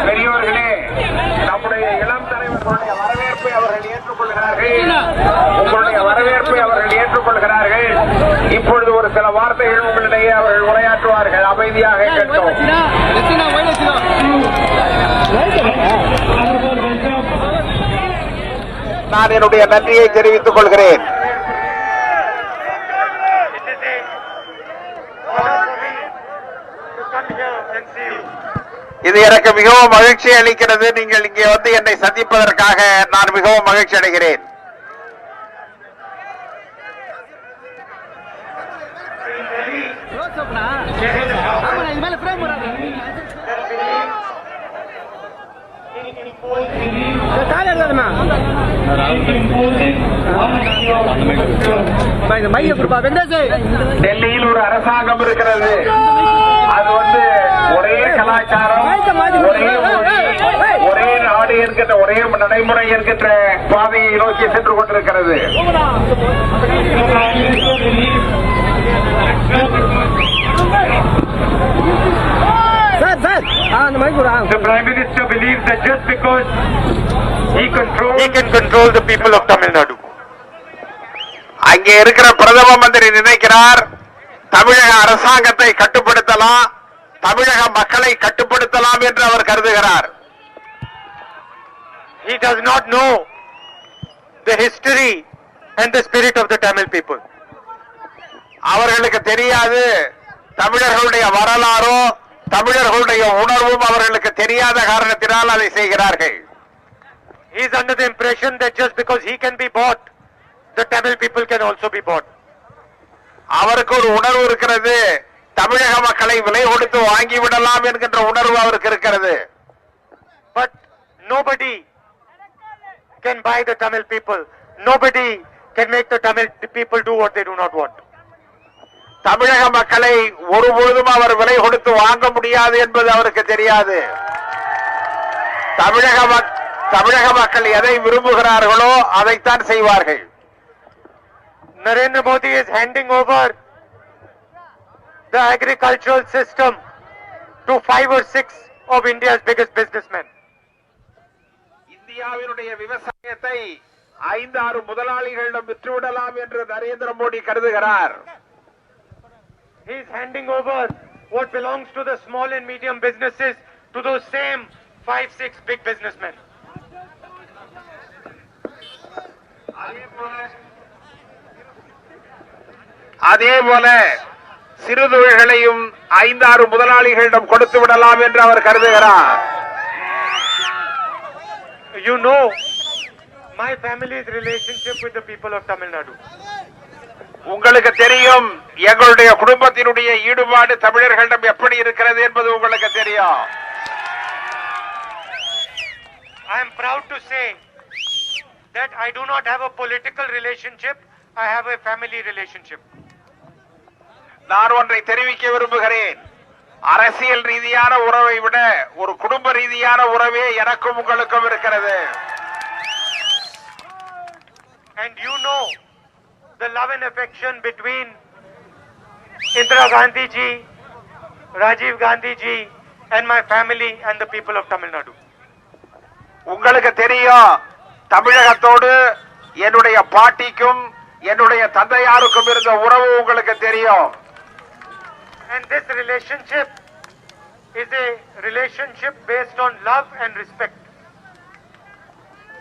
பெரியோர்களே, நம்முடைய இளம் தலைவர்களுடைய வரவேற்பை அவர்கள் ஏற்றுக்கொள்கிறார்கள். உங்களுடைய வரவேற்பை அவர்கள் ஏற்றுக்கொள்கிறார்கள். இப்பொழுது ஒரு சில வார்த்தைகள் உங்களிடையே அவர்கள் உரையாற்றுவார்கள். அமைதியாக கேட்டோம். நான் என்னுடைய நன்றியை தெரிவித்துக் கொள்கிறேன். இது எனக்கு மிகவும் மகிழ்ச்சி அளிக்கிறது. நீங்கள் இங்கே வந்து என்னை சந்திப்பதற்காக நான் மிகவும் மகிழ்ச்சி அடைகிறேன். டெல்லியில் ஒரு அரசாங்கம் இருக்கிறது. அது வந்து ஒரே கலாச்சாரம், ஒரே நாடு என்கின்ற ஒரே நடைமுறை என்கின்ற பாதையை நோக்கி சென்று கொண்டிருக்கிறது. The Prime Minister believes that just because he can control the people of Tamil Nadu. அங்கே இருக்கிற பிரதம மந்திரி நினைக்கிறார் தமிழக அரசாங்கத்தை கட்டுப்படுத்தலாம், தமிழக மக்களை கட்டுப்படுத்தலாம் என்று அவர் கருதுகிறார். He does not know the history and the spirit of the Tamil people. அவர்களுக்கு தெரியாது தமிழர்களுடைய வரலாறோ தமிழர்களுடைய உணர்வும் அவர்களுக்கு தெரியாத காரணத்தினால் அதை செய்கிறார்கள். He is under the impression that just because he can be bought, the Tamil people can also be bought. அவருக்கு ஒரு உணர்வு இருக்கிறது, தமிழக மக்களை விலை கொடுத்து வாங்கிவிடலாம் என்கின்ற உணர்வு அவருக்கு இருக்கிறது. But nobody can buy the Tamil people. Nobody can make the Tamil people do what they do not want. தமிழக மக்களை ஒருபொழுதும் அவர் விலை கொடுத்து வாங்க முடியாது என்பது அவருக்கு தெரியாது. தமிழக மக்கள் எதை விரும்புகிறார்களோ அதைத்தான் செய்வார்கள். Narendra Modi is handing over the agricultural system to 5 or 6 of India's biggest businessmen. இந்தியாவினுடைய விவசாயத்தை 5-6 முதலாளிகளிடம் விற்றுவிடலாம் என்று நரேந்திர மோடி கருதுகிறார். He is handing over what belongs to the small and medium businesses to those same 5-6 big businessmen. அதேபோல சிறு தொழில்களையும் 5-6 முதலாளிகளிடம் கொடுத்து விடலாம் என்று அவர் கருதுகிறார். You know my family's relationship with the people of Tamil Nadu. உங்களுக்கு தெரியும் எங்களுடைய குடும்பத்தினுடைய ஈடுபாடு தமிழர்களிடம் எப்படி இருக்கிறது என்பது உங்களுக்கு தெரியும். I am proud to say that I do not have a political relationship, I have a family relationship. நான் ஒன்றை தெரிவிக்க விரும்புகிறேன். அரசியல் ரீதியான உறவை விட ஒரு குடும்ப ரீதியான உறவே எனக்கும் உங்களுக்கும் இருக்கிறது. And you know the love and affection between Indira Gandhi ji, Rajiv Gandhi ji and my family and the people of Tamil Nadu. உங்களுக்கு தெரியும் தமிழகத்தோடு என்னுடைய பாட்டிக்கும் என்னுடைய தந்தையாருக்கும் இருந்த உறவு உங்களுக்கு தெரியும். And this relationship is a relationship based on love and respect.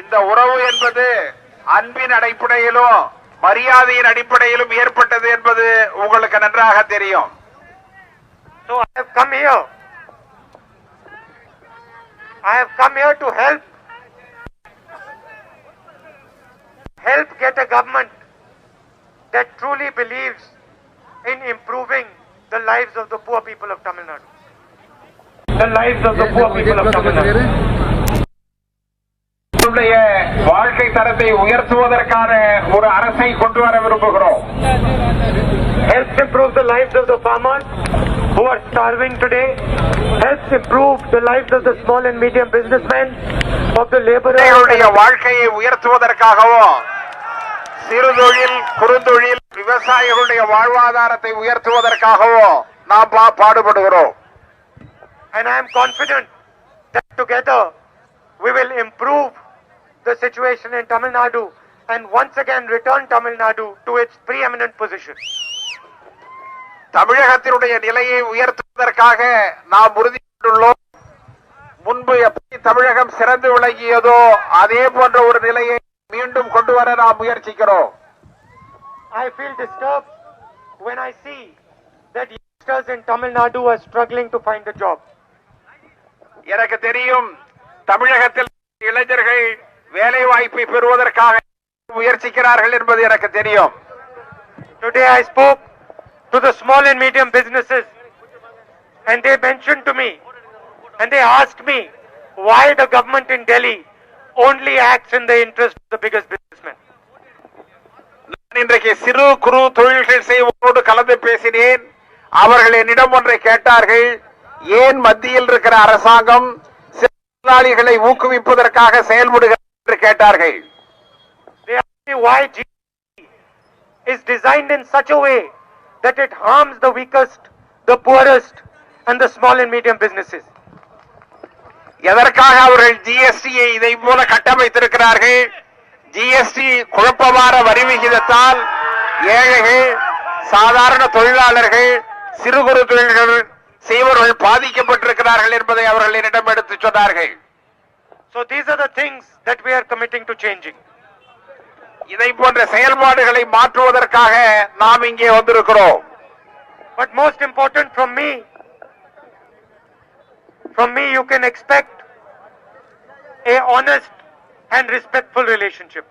இந்த உறவு என்பது அன்பின் அடிப்படையிலும் மரியாதையின் அடிப்படையிலும் ஏற்பட்டது என்பது உங்களுக்கு நன்றாக தெரியும். So I have come here to help get a government that truly believes in improving the lives of the poor people of Tamil Nadu. The lives of the poor people of Tamil Nadu. வாழ்க்கை தரத்தை உயர்த்துவதற்கான ஒரு அரசை கொண்டு வர விரும்புகிறோம். Helps improve the lives of the farmers who are starving today. Helps improve the lives of the small and medium businessmen, of the laborers. வாழ்க்கையை உயர்த்துவதற்காகவும் சிறு தொழில் குறுந்தொழில் விவசாயிகளுடைய வாழ்வாதாரத்தை உயர்த்துவதற்காகவோ நாம் பாடுபடுகிறோம். And I am confident that together we will improve the situation in Tamil Nadu and once again return Tamil Nadu to its preeminent position. தமிழகத்தினுடைய நிலையை உயர்த்துவதற்காக நாம் உறுதி கொண்டுள்ளோம். முன்பு எப்படி தமிழகம் சிறந்து விளங்கியதோ அதே போன்ற ஒரு நிலையை மீண்டும் கொண்டு வர நாம் முயற்சிக்கிறோம். I feel disturbed when I see that youngsters in Tamil Nadu are struggling to find a job. எனக்கு தெரியும் தமிழகத்தில் இளைஞர்கள் வேலை வாய்ப்பை பெறுவதற்காக முயற்சிக்கிறார்கள் என்பது எனக்கு தெரியும். Today I spoke to the small and medium businesses and they mentioned to me and they asked me why the government in Delhi only acts in the interest of the biggest businessmen. நான் இன்றைக்கு சிறு குறு தொழில்கள் செய்வோரோடு கலந்து பேசினேன். அவர்கள் என்னிடம் ஒன்றை கேட்டார்கள், ஏன் மத்தியில் இருக்கிற அரசாங்கம் தொழிலாளிகளை ஊக்குவிப்பதற்காக செயல்படுகிறது என்று கேட்டார்கள். They asked me why GST is designed in such a way that it harms the weakest, the poorest and the small and medium businesses. எதற்காக அவர்கள் ஜிஎஸ்டியை இதை போல கட்டமைத்திருக்கிறார்கள்? ஜிஎஸ்டி குழப்பமான வரி விகிதத்தால் ஏழைகள், சாதாரண தொழிலாளர்கள், சிறு குறு தொழில்கள் செய்வர்கள் பாதிக்கப்பட்டிருக்கிறார்கள் என்பதை அவர்கள் என்னிடம் எடுத்துச் சொன்னார்கள். So these are the things that we are committing to changing. இதை போன்ற செயல்பாடுகளை மாற்றுவதற்காக நாம் இங்கே வந்திருக்கிறோம். But most important from me you can expect a honest and respectful relationship.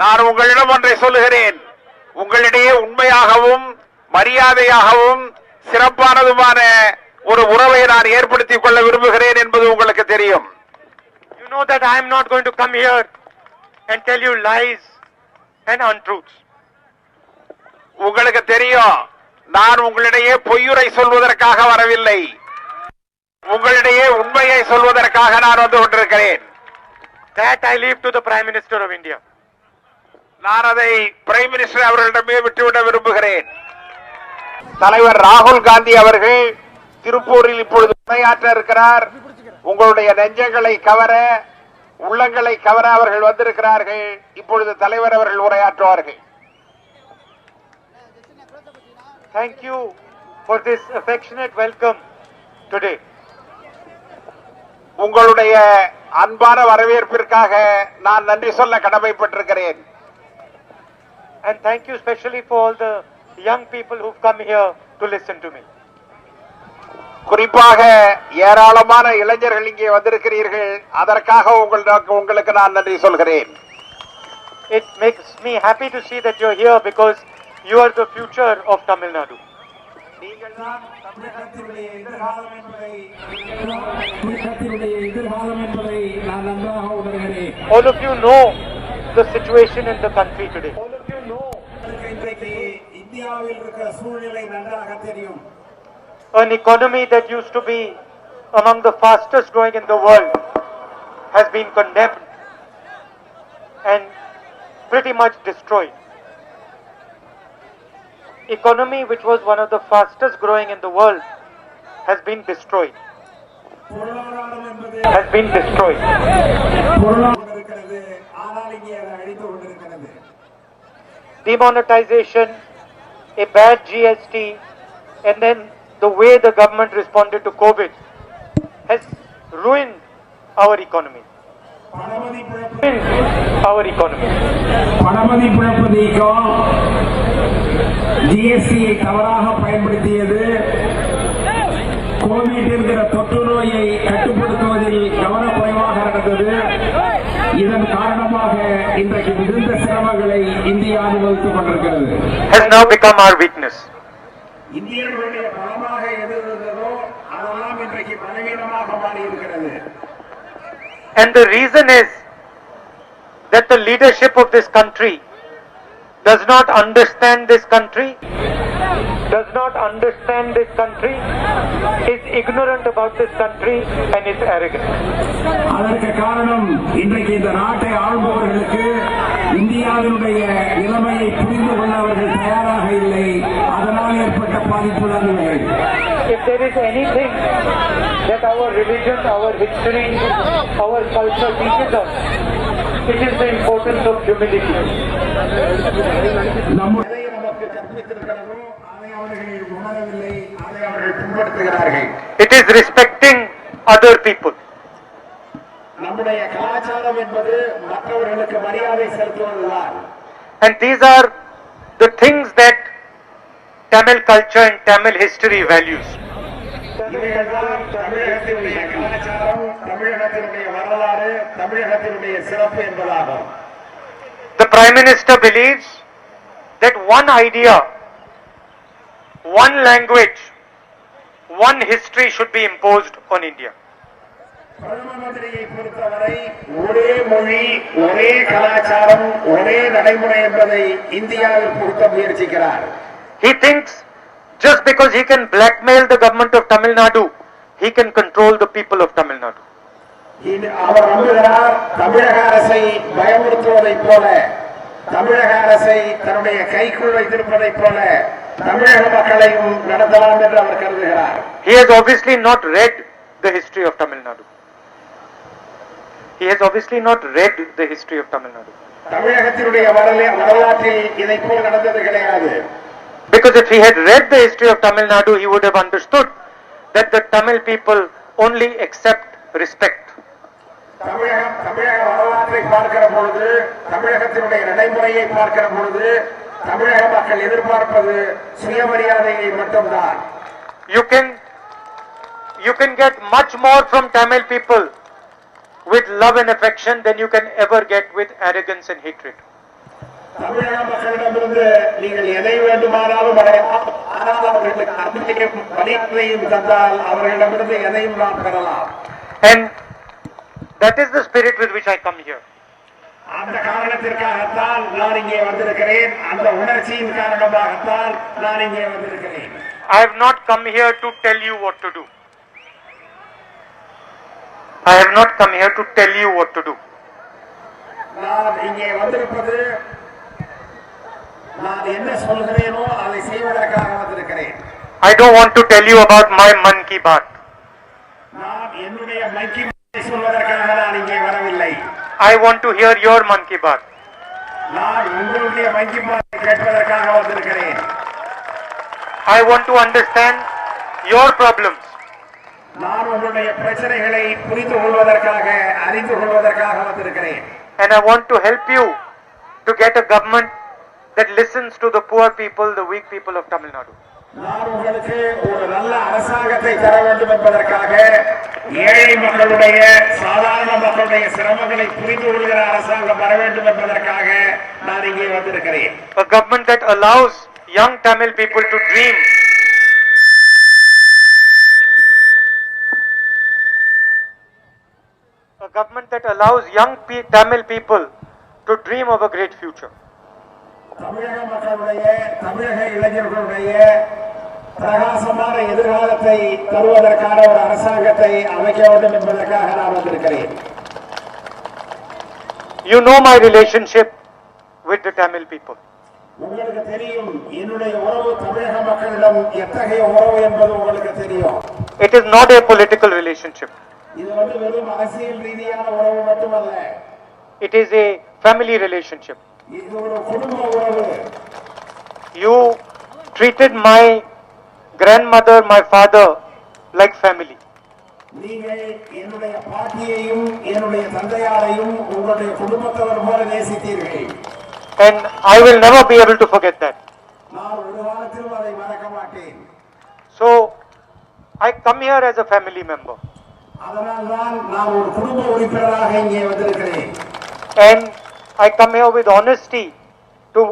நான் உங்களிடம் ஒன்றை சொல்லுகிறேன். உங்களிடையே உண்மையாகவும் மரியாதையாகவும் சிறப்பானதுமான ஒரு உறவை நான் ஏற்படுத்திக் கொள்ள விரும்புகிறேன் என்பது உங்களுக்கு தெரியும். You know that I am not going to come here and tell you lies and untruths. உங்களுக்கு தெரியும், நான் உங்களிடையே பொய்யுரை சொல்வதற்காக வரவில்லை, உங்களிடையே உண்மையை சொல்வதற்காக நான் வந்து கொண்டிருக்கிறேன். That I leave to the Prime Minister of India. நான் அதை பிரைம் மினிஸ்டர் அவர்களிடமே விட்டுவிட விரும்புகிறேன். தலைவர் ராகுல் காந்தி அவர்கள் திருப்பூரில் இப்பொழுது உரையாற்ற இருக்கிறார். உங்களுடைய நெஞ்சங்களை கவர, உள்ளங்களை கவர அவர்கள் வந்திருக்கிறார்கள். இப்பொழுது தலைவர் அவர்கள் உரையாற்றுவார்கள். Thank you for this affectionate welcome today. உங்களுடைய அன்பான வரவேற்பிற்காக நான் நன்றி சொல்ல கடமைப்பட்டிருக்கிறேன். And thank you especially for all the young people who've come here to listen to me. குறிப்பாக ஏராளமான இளைஞர்கள் இங்கே வந்திருக்கிறீர்கள். அதற்காக உங்களுக்கு நான் நன்றி சொல்கிறேன். It makes me happy to see that you're here because you are the future of Tamil Nadu. All of you know the situation in the country today. An economy that used to be among the fastest growing in the world has been condemned and pretty much destroyed. Economy which was one of the fastest growing in the world has been destroyed. Demonetization, a bad GST, and then the way the government responded to COVID has ruined our economy. பணமதிப்பிழப்பதற்கும் ஜிஎஸ்டியை தவறாக பயன்படுத்தியது, Covid என்கிற தொற்று நோயை கட்டுப்படுத்துவதில் கவனக்குறைவாக நடந்தது. இதன் காரணமாக இன்றைக்கு மிகுந்த சிரமங்களை இந்தியா அனுபவித்துக் கொண்டிருக்கிறது. Has now become our weakness. இந்தியர்களுடைய பலமாக எது இருந்ததோ அதெல்லாம் இன்றைக்கு பலவீனமாக மாறி இருக்கிறது. And the reason is that the leadership of this country does not understand this country does not understand this country, is ignorant about this country, and is arrogant. அதற்கு காரணம் இன்றைக்கு இந்த நாட்டை ஆளுபவர்களுக்கு இந்தியாவினுடைய நிலைமையை புரிந்து கொள்ள அவர்கள் தயாராக இல்லை. அதனால் ஏற்பட்ட பாதிப்புதான் இவைகள். If there is anything that our religion, our history, our culture teaches us, it is the importance of humility. நம்முடைய நமக்கு கற்பித்திருக்கிறதோ அதை அவர்கள் உணரவில்லை, அதை அவர்கள் பின்பற்றுகிறார்கள். It is respecting other people. நம்முடைய கலாச்சாரம் என்பது மற்றவர்களுக்கு மரியாதை செலுத்துவதுதான். And these are the things that Tamil culture and Tamil history values. இவைகள்தான் தமிழகத்தினுடைய கலாச்சாரம், தமிழகத்தினுடைய வரலாறு, தமிழகத்தினுடைய சிறப்பு என்பதாகும். The Prime Minister believes that one idea, one language, one history should be imposed on India. பிரதம மந்திரியை பொறுத்தவரை ஒரே மொழி, ஒரே கலாச்சாரம், ஒரே நடைமுறை என்பதை இந்தியாவில் பொறுத்த முயற்சிக்கிறார். He thinks just because he can blackmail the government of Tamil Nadu, he can control the people of Tamil Nadu. அவர் நம்புகிறார் தமிழக அரசை பயமுறுத்துவதைப் போல, தமிழக அரசை தன்னுடைய கைக்குள் வைத்திருப்பதைப் போல தமிழக மக்களையும் நடத்தலாம் என்று அவர் கருதுகிறார். He has obviously not read the history of Tamil Nadu. He has obviously not read the history of Tamil Nadu. தமிழகத்தினுடைய வரலாற்றில் இதைப் போல் நடந்தது கிடையாது. Because if he had read the history of Tamil Nadu, he would have understood that the Tamil people only accept respect. தமிழக வரலாற்றை பார்க்கிற பொழுது, தமிழகத்தினுடைய நடைமுறையை பார்க்கிற பொழுது, தமிழக மக்கள் எதிர்பார்ப்பது சுயமரியாதையை மட்டும்தான். You can get much more from Tamil people with love and affection than you can ever get with arrogance and hatred. தமிழக மக்களிடமிருந்து நீங்கள் எதை வேண்டுமானாலும் அடையலாம், ஆனால் அவர்களுக்கு அன்பையும் மரியாதையும் தந்தால் அவர்களிடமிருந்து எதையும் நாம் பெறலாம். And that is the spirit with which I come here. அந்த காரணத்திற்காகத்தான் நான் இங்கே வந்திருக்கிறேன். அந்த உணர்ச்சியின் காரணமாகத்தான் நான் இங்கே வந்திருக்கிறேன். I have not come here to tell you what to do. I have not come here to tell you what to do. நான் இங்கே வந்திருப்பது நான் என்ன சொல்கிறேனோ அதை செய்வதற்காக வந்திருக்கிறேன். I don't want to tell you about my Man Ki Baat. நான் என்னுடைய மன் கி பாத்தை சொல்வதற்காக நான் இங்கே வரவில்லை. I want to hear your Man Ki Baat. நான் உங்களுடைய மன் கி பாத்தை கேட்பதற்காக வந்திருக்கிறேன். I want to understand your problems. நான் உங்களுடைய பிரச்சனைகளை புரிந்து கொள்வதற்காக, அறிந்து கொள்வதற்காக வந்திருக்கிறேன். And I want to help you to get a government that listens to the poor people, the weak people of Tamil Nadu. நான் உங்களுக்கு ஒரு நல்ல அரசாங்கத்தை தர வேண்டும் என்பதற்காக, ஏழை மக்களுடைய, சாதாரண மக்களுடைய சிரமங்களை புரிந்து கொள்கிற அரசாங்கம் வர வேண்டும் என்பதற்காக நான் இங்கே வந்திருக்கிறேன். A government that allows young Tamil people to dream. A government that allows young Tamil people to dream of a great future. தமிழக மக்களுடைய, தமிழக இளைஞர்களுடைய பிரகாசமான எதிர்காலத்தை தருவதற்கான ஒரு அரசாங்கத்தை அமைக்க வேண்டும் என்பதற்காக நான் வந்திருக்கிறேன். You know my relationship with the Tamil people. உங்களுக்கு தெரியும் என்னுடைய உறவு தமிழக மக்களிடம் எத்தகைய உறவு என்பது உங்களுக்கு தெரியும். It is not a political relationship. இது வெறும் அரசியல் ரீதியான உறவு மட்டுமல்ல. It is a family relationship. இது ஒரு குடும்ப உறவு. You treated my grandmother, my father like family. நீங்கள் என்னுடைய பாட்டியையும் என்னுடைய தந்தையாரையும் உங்களுடைய குடும்பத்தவர் போல நேசித்தீர்கள். And I will never be able to forget that. நான் ஒரு காலத்திலும் அதை மறக்க மாட்டேன். So I come here as a family member. அதனால்தான் நான் ஒரு குடும்ப உறுப்பினராக இங்கே வந்திருக்கிறேன். And I come here with honesty to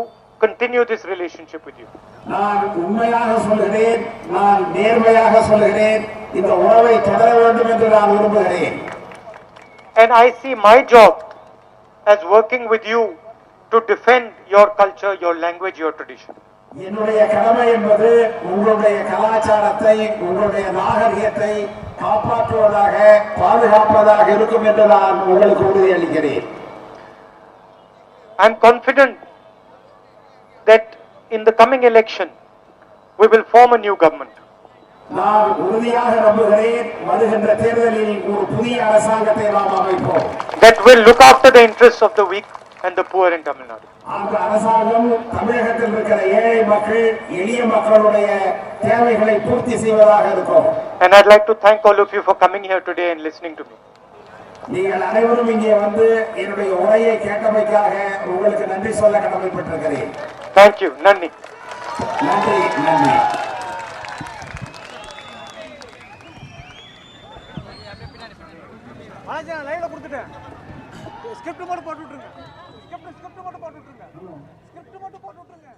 continue this relationship with you. நான் உண்மையாக சொல்கிறேன், நான் நேர்மையாக சொல்கிறேன், இந்த உறவை தொடர வேண்டும் என்று நான் விரும்புகிறேன். And I see my job as working with you to defend your culture, your language, your tradition. என்னுடைய கடமை என்பது உங்களுடைய கலாச்சாரத்தை, உங்களுடைய நாகரிகத்தை காப்பாற்றுவதாக, பாதுகாப்பதாக இருக்கும் என்று நான் உங்களுக்கு உறுதியளிக்கிறேன். I am confident that in the coming election we will form a new government. நான் உறுதியாக நம்புகிறேன், வருகின்ற தேர்தலில் ஒரு புதிய அரசாங்கத்தை நாம் அமைப்போம். That will look after the interests of the weak and the poor in Tamil Nadu. அந்த அரசாங்கம் தமிழகத்தில் இருக்கிற ஏழை மக்கள், எளிய மக்களுடைய தேவைகளை பூர்த்தி செய்வதாக இருக்கும். And I'd like to thank all of you for coming here today and listening to me. நீங்கள் அனைவரும் இங்கே வந்து என்னுடைய உரையை கேட்டமைக்காக உங்களுக்கு நன்றி சொல்ல கடமைப்பட்டிருக்கிறேன். Thank you. Nandi. நன்றி, நன்றி. லைவ்ல கொடுத்துட்டேன். ஸ்கிரிப்ட் மட்டும் போட்டு விட்டுருங்க. ஸ்கிரிப்ட் மட்டும் போட்டு விட்டுருங்க. ஸ்கிரிப்ட் மட்டும் போட்டு விட்டுருங்க.